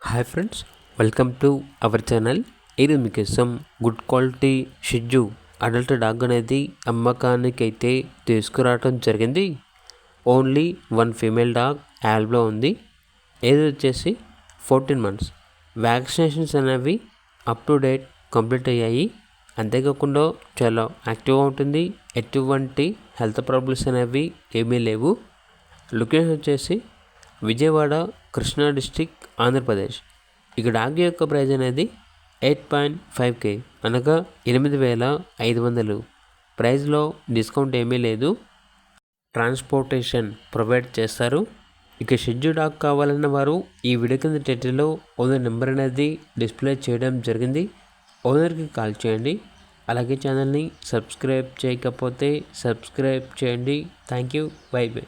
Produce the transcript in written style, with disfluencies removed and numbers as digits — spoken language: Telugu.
Hi friends, welcome to our channel. ఇది మీకోసం గుడ్ క్వాలిటీ షిజ్జు అడల్ట్ డాగ్ అనేది అమ్మకానికి అయితే తీసుకురావడం జరిగింది. ఓన్లీ వన్ ఫీమేల్ డాగ్ యాల్బ్లో ఉంది. ఏది వచ్చేసి 14 months. వ్యాక్సినేషన్స్ అనేవి అప్ టు డేట్ కంప్లీట్ అయ్యాయి. అంతేకాకుండా చాలా యాక్టివ్గా ఉంటుంది. ఎటువంటి హెల్త్ ప్రాబ్లమ్స్ అనేవి ఏమీ లేవు. లొకేషన్ వచ్చేసి విజయవాడ, కృష్ణా డిస్టిక్, ఆంధ్రప్రదేశ్. ఇక డాగ్ యొక్క ప్రైజ్ అనేది 8.5K అనగా 8,500. ప్రైజ్లో డిస్కౌంట్ ఏమీ లేదు. ట్రాన్స్పోర్టేషన్ ప్రొవైడ్ చేస్తారు. ఇక షిజ్జు డాగ్ కావాలన్న వారు ఈ వీడియో కింద టైటిల్లో ఓనర్ నెంబర్ అనేది డిస్ప్లే చేయడం జరిగింది. ఓనర్కి కాల్ చేయండి. అలాగే ఛానల్ని సబ్స్క్రైబ్ చేయకపోతే సబ్స్క్రైబ్ చేయండి. Thank you. By by.